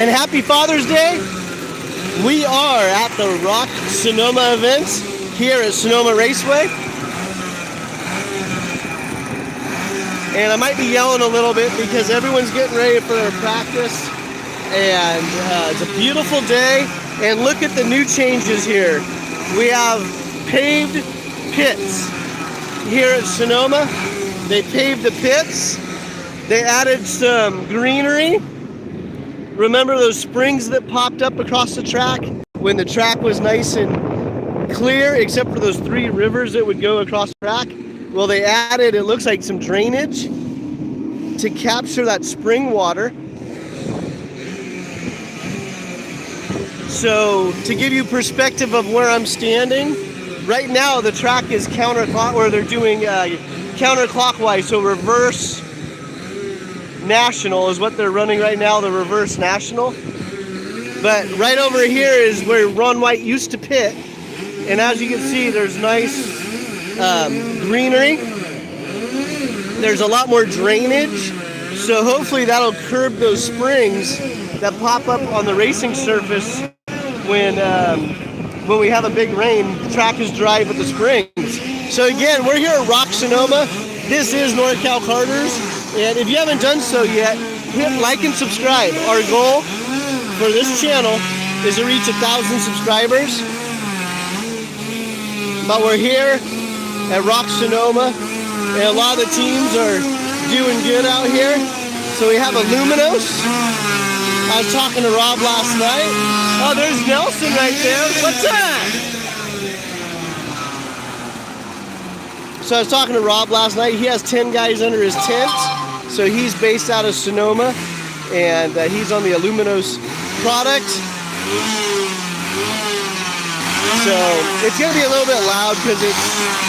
And happy Father's Day. We are at the ROK Sonoma events here at Sonoma Raceway. And I might be yelling a little bit because everyone's getting ready for their practice. And it's a beautiful day. And look at the new changes here. We have paved pits here at Sonoma. They paved the pits. They added some greenery. Remember those springs that popped up across the track when the track was nice and clear, except for those 3 rivers that would go across the track? Well, they added, it looks like, some drainage to capture that spring water. So to give you perspective of where I'm standing, right now the track is counterclockwise, or they're doing counterclockwise, so reverse national is what they're running right now, the reverse national. But right over here is where Ron White used to pit, and as you can see, there's nice greenery. There's a lot more drainage, so hopefully that'll curb those springs that pop up on the racing surface when we have a big rain. The track is dry with the springs. So again, we're here at ROK Sonoma. This is Norcal Karters. And if you haven't done so yet, hit like and subscribe. Our goal for this channel is to reach 1,000 subscribers. But we're here at ROK Sonoma, and a lot of the teams are doing good out here. So we have a Luminos. I was talking to Rob last night. Oh, there's Nelson right there. What's up? So I was talking to Rob last night. He has 10 guys under his tent. So he's based out of Sonoma, and he's on the Luminos product. So it's going to be a little bit loud because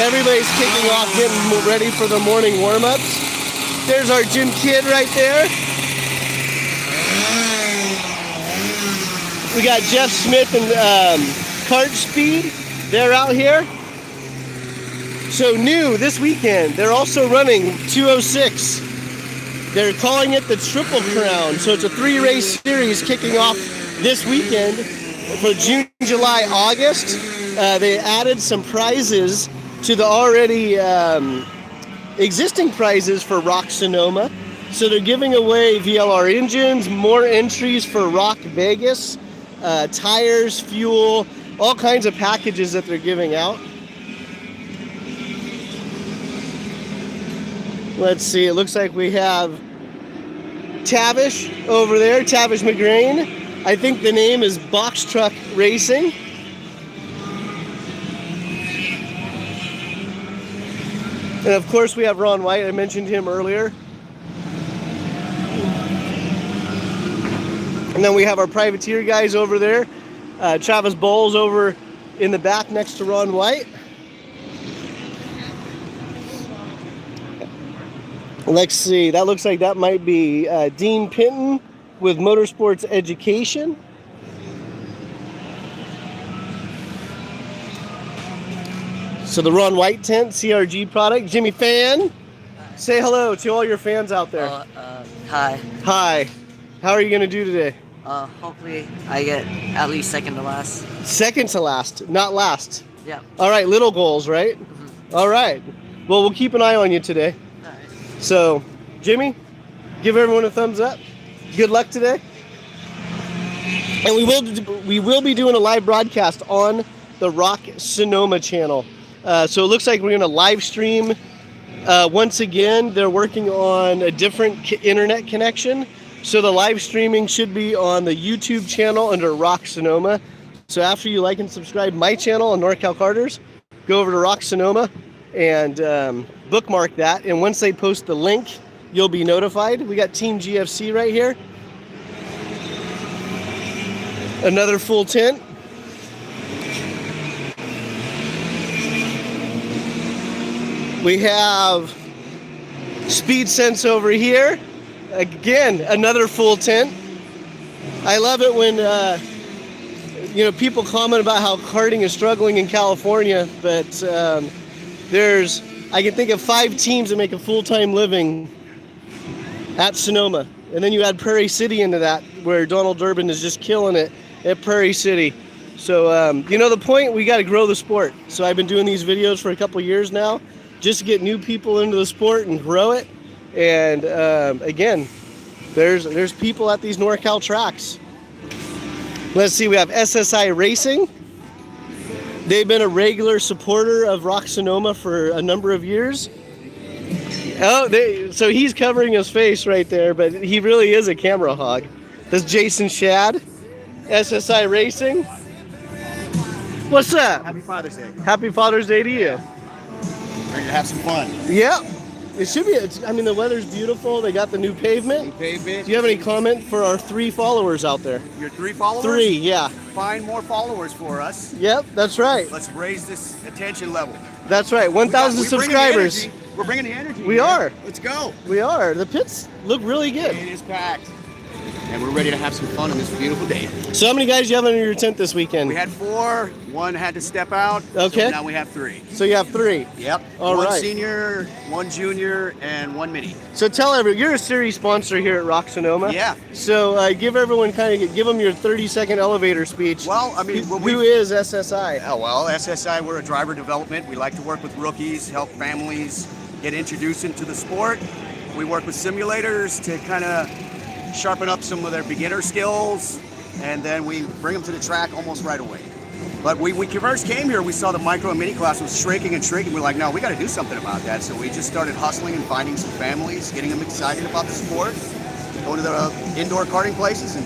everybody's kicking off, getting ready for the morning warm-ups. There's our Jim Kidd right there. We got Jeff Smith and Kart Speed. They're out here. So new this weekend, they're also running 206. They're calling it the Triple Crown. So it's a 3-race series kicking off this weekend for June, July, August. They added some prizes to the already existing prizes for ROK Sonoma. So they're giving away VLR engines, more entries for ROK Vegas, tires, fuel, all kinds of packages that they're giving out. Let's see, it looks like we have Tavish over there, Tavish McGrain. I think the name is Box Truck Racing. And of course we have Ron White, I mentioned him earlier. And then we have our privateer guys over there. Travis Bowles over in the back next to Ron White. Let's see, that looks like that might be Dean Pinton with Motorsports Education. So the Ron White tent, CRG product. Jimmy Fan, say hello to all your fans out there. Hi. Hi. How are you going to do today? Hopefully I get at least second to last. Second to last, not last. Yeah. All right, little goals, right? Mm-hmm. All right. Well, we'll keep an eye on you today. All right. So, Jimmy, give everyone a thumbs up. Good luck today. And we will be doing a live broadcast on the ROK Sonoma channel. So it looks like we're going to live stream. Once again, they're working on a different internet connection. So the live streaming should be on the YouTube channel under ROK Sonoma. So after you like and subscribe my channel on Norcal Karters, go over to ROK Sonoma and bookmark that. And once they post the link, you'll be notified. We got Team GFC right here. Another full tent. We have Speed Sense over here. Again, another full tent. I love it when people comment about how karting is struggling in California, but I can think of 5 teams that make a full-time living at Sonoma. And then you add Prairie City into that, where Donald Durbin is just killing it at Prairie City. So, you know the point, we got to grow the sport. So I've been doing these videos for a couple years now, just to get new people into the sport and grow it. And again, there's people at these NorCal tracks. Let's see, we have SSI Racing. They've been a regular supporter of ROK Sonoma for a number of years. Oh, so he's covering his face right there, but he really is a camera hog. That's Jason Shad, SSI Racing. What's up? Happy Father's Day. Happy Father's Day to you. Ready to have some fun. Yeah, it should be. I mean, the weather's beautiful. They got the new pavement. Do you have any comment for our 3 followers out there? Your 3 followers? 3, yeah. Find more followers for us. Yep, that's right. Let's raise this attention level. That's right. 1,000 subscribers. We're bringing the energy. We man. are. Let's go. We are. The pits look really good. It is packed. And we're ready to have some fun on this beautiful day. So how many guys do you have under your tent this weekend? We had 4. 1 had to step out. Okay. So now we have 3. So you have 3. Yep. All 1 right. senior, 1 junior, and 1 mini. So tell everyone, you're a series sponsor here at ROK Sonoma. Yeah. So give everyone give them your 30-second elevator speech. Well, I mean, who is SSI? Oh, well, SSI, we're a driver development. We like to work with rookies, help families get introduced into the sport. We work with simulators to kind of sharpen up some of their beginner skills, and then we bring them to the track almost right away. But we first came here, we saw the micro and mini class was shrinking and shrinking. We're like, no, we got to do something about that. So we just started hustling and finding some families, getting them excited about the sport, going to the indoor karting places, and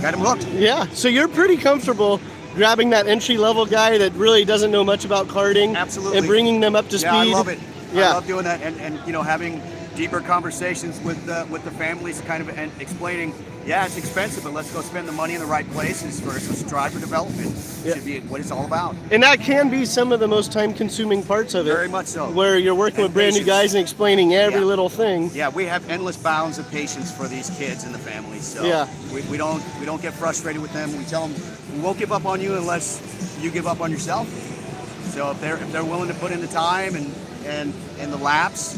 got them hooked. Yeah, so you're pretty comfortable grabbing that entry-level guy that really doesn't know much about karting. Absolutely. And bringing them up to speed. Yeah, I love it. Yeah. I love doing that, and you know, having deeper conversations with the families, kind of, and explaining, yeah, it's expensive, but let's go spend the money in the right places versus driver development. Yeah. Should be what it's all about. And that can be some of the most time-consuming parts of it. Very much so. Where you're working with brand new patience. guys and explaining every Yeah. little thing. Yeah, we have endless bounds of patience for these kids and the families. So Yeah. we don't get frustrated with them. We tell them we won't give up on you unless you give up on yourself. So if they're willing to put in the time and the laps,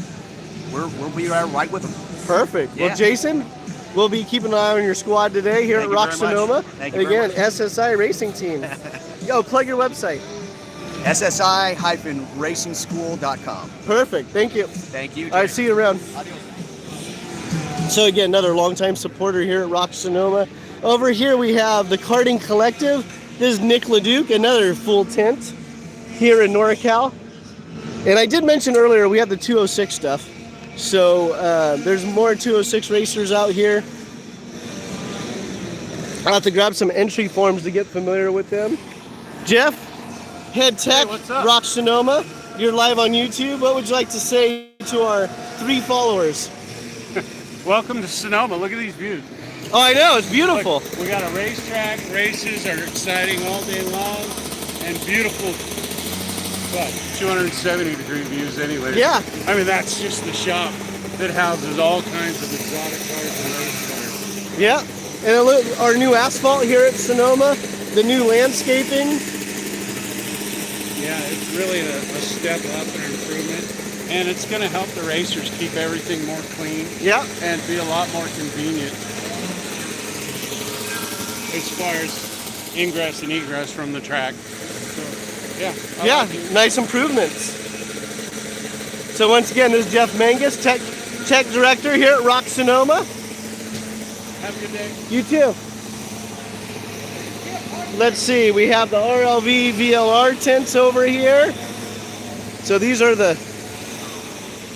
we'll be right with them. Perfect. Yeah. Well, Jason, we'll be keeping an eye on your squad today here Thank at you ROK very much. Sonoma. Thank you And very again, much. SSI Racing Team. Yo, plug your website. SSI-racingschool.com. Perfect. Thank you. Thank you. All right, see you around. Adios. So again, another longtime supporter here at ROK Sonoma. Over here we have the Karting Collective. This is Nick LeDuc, another full tent here in NorCal. And I did mention earlier we have the 206 stuff. So there's more 206 racers out here. I'll have to grab some entry forms to get familiar with them. Jeff, head tech, Hey, what's up? ROK Sonoma. You're live on YouTube. What would you like to say to our 3 followers? Welcome to Sonoma. Look at these views. Oh, I know, it's beautiful. Look, we got a racetrack. Races are exciting all day long, and beautiful. What? 270-degree views, anyway. Yeah. I mean, that's just the shop that houses all kinds of exotic cars and race cars. Yeah, and look, our new asphalt here at Sonoma, the new landscaping. Yeah, it's really a step up and improvement, and it's going to help the racers keep everything more clean. Yeah. And be a lot more convenient as far as ingress and egress from the track. So, yeah. I Yeah, like it. nice improvements. So once again, this is Jeff Mangus, tech director here at ROK Sonoma. Have a good day. You too. Let's see, we have the RLV VLR tents over here. So these are the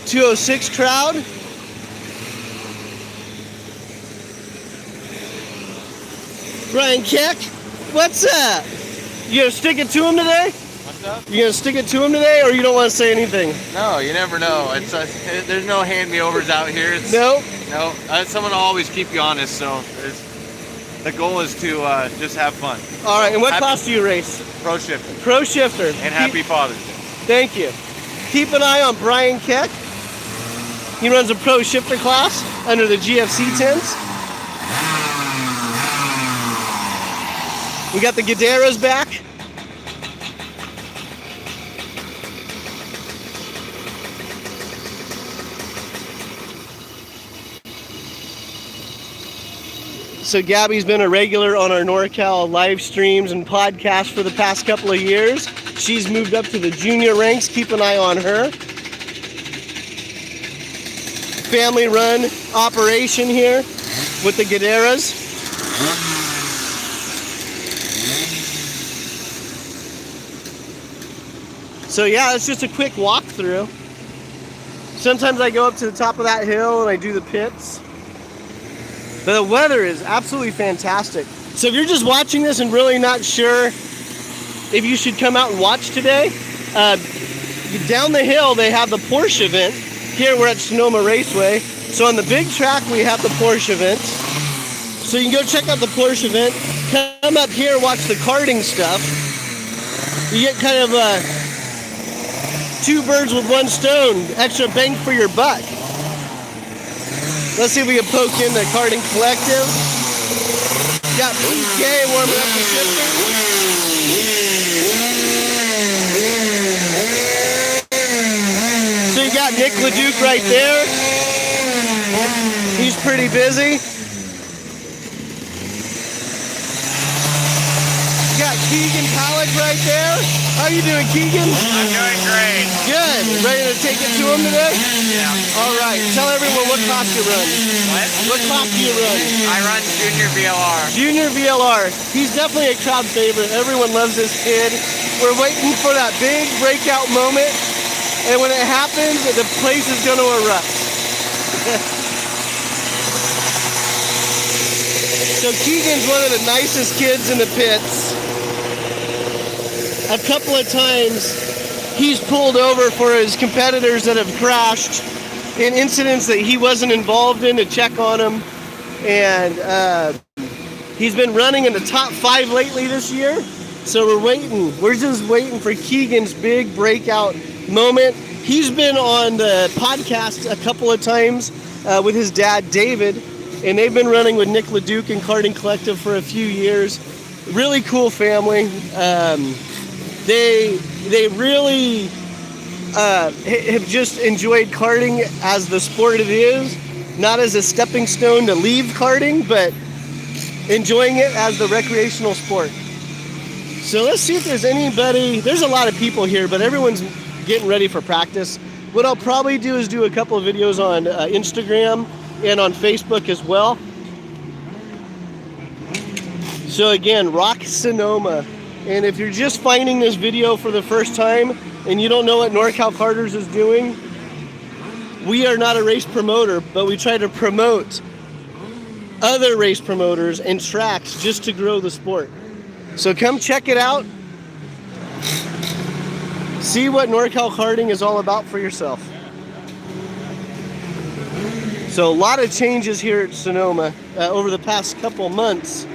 206 crowd. Brian Keck, what's up? You gonna stick it to him today? What's up? You gonna stick it to him today, or you don't want to say anything? No, you never know. There's no hand-me-overs out here. No? No. Someone will always keep you honest, so the goal is to just have fun. All right, and what Happy- class do you race? Pro shifting. Pro shifter. And happy Father's Day. Thank you. Keep an eye on Brian Keck. He runs a pro shifter class under the GFC tents. We got the Guederas back. So Gabby's been a regular on our NorCal live streams and podcasts for the past couple of years. She's moved up to the junior ranks. Keep an eye on her. Family run operation here with the Gaderas. So yeah, it's just a quick walkthrough. Sometimes I go up to the top of that hill and I do the pits. But the weather is absolutely fantastic. So if you're just watching this and really not sure if you should come out and watch today, down the hill they have the Porsche event. Here we're at Sonoma Raceway. So on the big track we have the Porsche event. So you can go check out the Porsche event. Come up here, watch the karting stuff. You get kind of two birds with one stone, extra bang for your buck. Let's see if we can poke in the Karting Collective. Got PK warming up the shifter. So you got Nick LeDuc right there. He's pretty busy. Got Keegan Pallick right there. How you doing, Keegan? I'm doing great. Good. Ready to take it to him today? Yeah. All right. Tell everyone what class you run. What? What class do you run? I run Junior VLR. Junior VLR. He's definitely a crowd favorite. Everyone loves this kid. We're waiting for that big breakout moment. And when it happens, the place is going to erupt. So Keegan's one of the nicest kids in the pits. A couple of times he's pulled over for his competitors that have crashed in incidents that he wasn't involved in to check on them. And he's been running in the top 5 lately this year. So we're waiting. We're just waiting for Keegan's big breakout moment. He's been on the podcast a couple of times with his dad, David. And they've been running with Nick LeDuc and Karting Collective for a few years. Really cool family. They really have just enjoyed karting as the sport it is, not as a stepping stone to leave karting, but enjoying it as the recreational sport. So let's see if there's anybody. There's a lot of people here, but everyone's getting ready for practice. What I'll probably do is do a couple of videos on Instagram and on Facebook as well. So again, ROK Sonoma. And if you're just finding this video for the first time and you don't know what Norcal Karters is doing, we are not a race promoter, but we try to promote other race promoters and tracks just to grow the sport. So come check it out. See what Norcal Karting is all about for yourself. So a lot of changes here at Sonoma over the past couple months.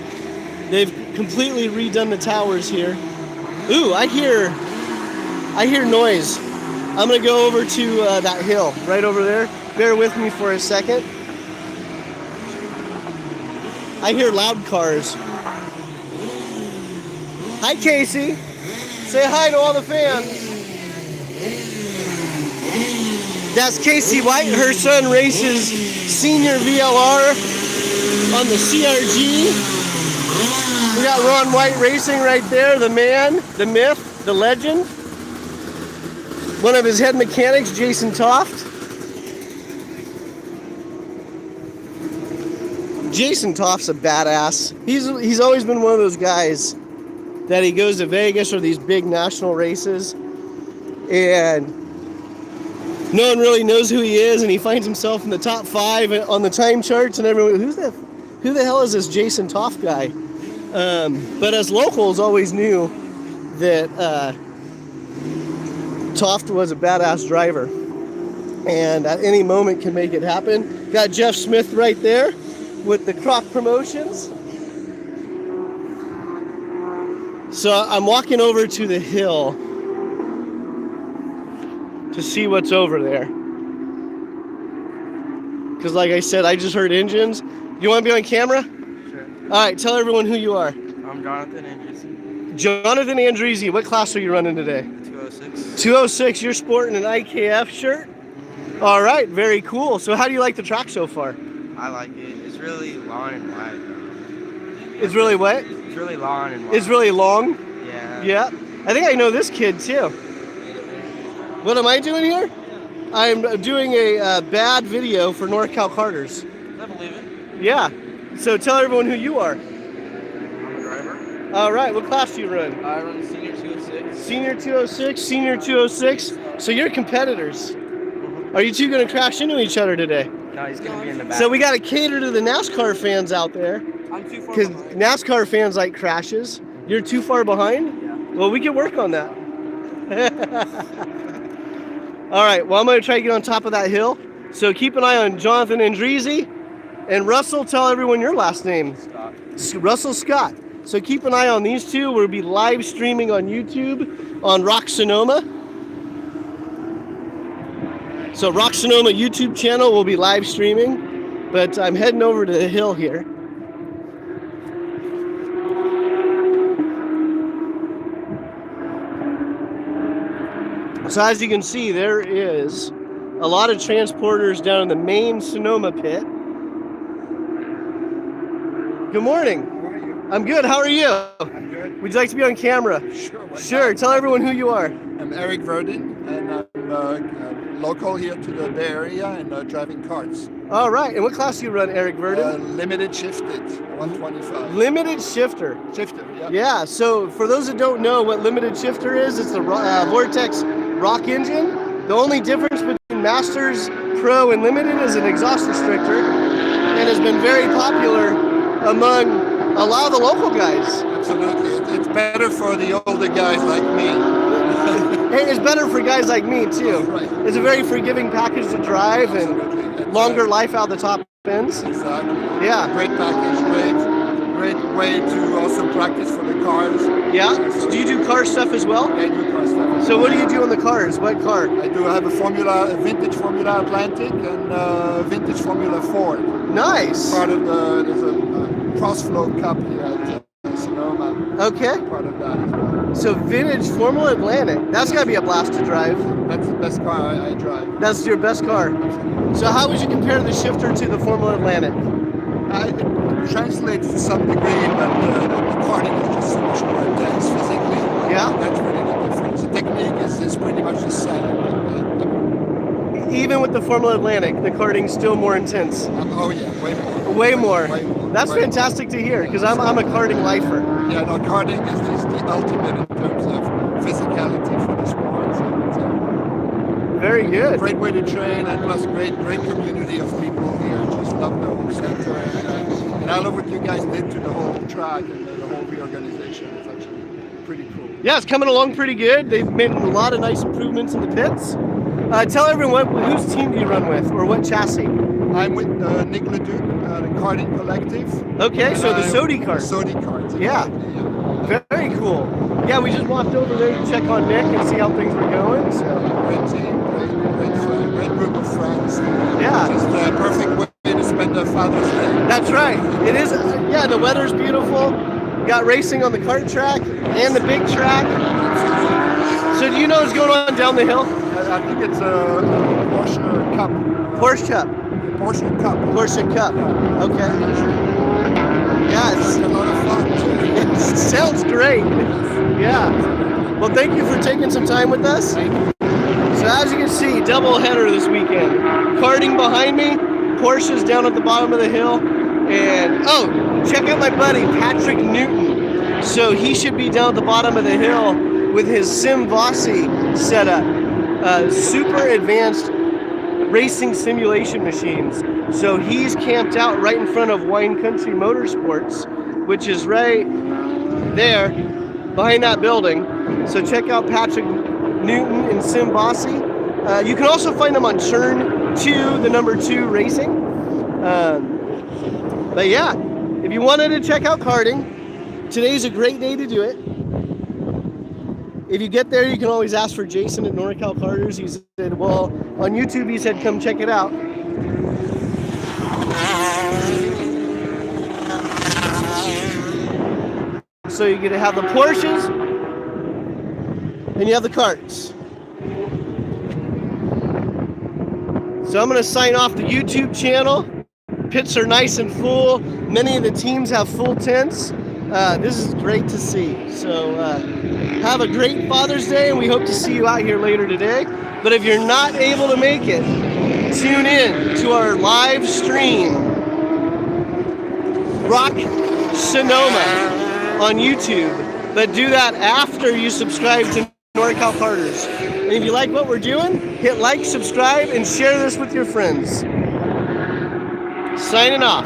They've completely redone the towers here. Ooh, I hear noise. I'm gonna go over to that hill right over there. Bear with me for a second. I hear loud cars. Hi, Casey. Say hi to all the fans. That's Casey White. Her son races senior VLR on the CRG. We got Ron White racing right there, the man, the myth, the legend. One of his head mechanics, Jason Toft. Jason Toft's a badass. He's always been one of those guys that he goes to Vegas or these big national races and no one really knows who he is, and he finds himself in the top 5 on the time charts, and everyone, who the hell is this Jason Toft guy? But us locals always knew that Toft was a badass driver, and at any moment can make it happen. Got Jeff Smith right there with the Croc Promotions. So I'm walking over to the hill to see what's over there. Because like I said, I just heard engines. You want to be on camera? Sure. All right, tell everyone who you are. I'm Jonathan Andrews. Jonathan Andreezy, what class are you running today? 206. 206, you're sporting an IKF shirt? All right, very cool. So how do you like the track so far? I like it. It's really long and wide. It's really what? It's really long and It's really long. Yeah. Yeah. I think I know this kid too. What am I doing here? I'm doing a bad video for Norcal Karters. I believe it. Yeah. So tell everyone who you are. I'm a driver. All right. What class do you run? I run senior 206. Senior 206, senior 206. So you're competitors. Are you two going to crash into each other today? No, he's gonna be in the back. So we got to cater to the NASCAR fans out there. I'm too far Because behind. NASCAR fans like crashes. You're too far behind? Yeah. Well, we can work on that. All right, well, I'm going to try to get on top of that hill. So keep an eye on Jonathan Andreezy. And Russell, tell everyone your last name. Scott. Russell Scott. So keep an eye on these two. We'll be live streaming on YouTube on ROK Sonoma. So ROK Sonoma YouTube channel will be live streaming. But I'm heading over to the hill here. So as you can see, there is a lot of transporters down in the main Sonoma pit. Good morning. How are you? I'm good. How are you? I'm good. Would you like to be on camera? Sure. why Sure. not? Tell everyone who you are. I'm Eric Verdin, and I'm local here to the Bay Area and driving karts. All right. And what class do you run, Eric Verdin? Limited shifted, 125. Limited shifter. Shifter, yeah. Yeah. So for those that don't know what limited shifter is, it's the Vortex ROK engine. The only difference between Masters, Pro, and Limited is an exhaust restrictor, and has been very popular among a lot of the local guys. Absolutely. It's better for the older guys like me. Hey, it's better for guys like me too. Right. It's a very forgiving package to drive and Absolutely. longer life out the top ends. Exactly. Yeah. Great package, great way to also practice for the cars. Yeah. So do you do car stuff as well? Yeah, I do car stuff. So what do you do on the cars? What car? I do have a vintage Formula Atlantic and vintage Formula Ford. Nice. Part of there's a cross-flow cup here at Sonoma. Okay. Part of that as well. So vintage Formula Atlantic. That's got to be a blast to drive. That's the best car I drive. That's your best car. So how would you compare the shifter to the Formula Atlantic? It translates to some degree, but the karting is just so much more intense physically. Yeah. That's really the difference. The technique is pretty much the same. Even with the Formula Atlantic, the karting's still more intense. Oh yeah, way more. Way more. Way more. That's Way fantastic to hear because I'm a karting lifer. more. Yeah, no, karting is just the ultimate in terms of physicality for the sport. So it's a Very good. great way to train, and plus great community of people here. Just love the whole center, and I love what you guys did to the whole track and the whole reorganization. It's actually pretty cool. Yeah, it's coming along pretty good. They've made a lot of nice improvements in the pits. Tell everyone whose team do you run with or what chassis? I'm with Nick Leduc, the Karting Collective. Okay, so the Sodi kart. Sodi kart. Yeah. Very cool. Yeah, we just walked over there to check on Nick and see how things were going. So Great team, great group of friends. Yeah. Just a perfect way to spend a Father's Day. that's right. It is. Yeah, the weather's beautiful. We got racing on the kart track and the big track. So do you know what's going on down the hill? I think it's a Porsche Cup. Porsche Cup. Porsche Cup. Porsche Cup. Okay. Yeah, It's a lot of fun. it sounds great. Yeah. Well, thank you for taking some time with us. So as you can see, double header this weekend. Karting behind me, Porsche's down at the bottom of the hill, and oh, check out my buddy Patrick Newton. So he should be down at the bottom of the hill with his Sim Vossi setup, super advanced racing simulation machines. So he's camped out right in front of Wine Country Motorsports, which is right there behind that building. So check out Patrick Newton and Sim Vossi. You can also find them on Churn 2, the number 2 Racing. But yeah, if you wanted to check out karting, today's a great day to do it. If you get there, you can always ask for Jason at Norcal Karters. He said, well, on YouTube, he said, come check it out. So you're going to have the Porsches and you have the karts. So I'm going to sign off the YouTube channel pits are nice and full. Many of the teams have full tents. This is great to see. So have a great Father's Day, and we hope to see you out here later today. But if you're not able to make it, tune in to our live stream, ROK Sonoma on YouTube. But do that after you subscribe to Norcal Karters. And if you like what we're doing, hit like, subscribe, and share this with your friends. Signing off.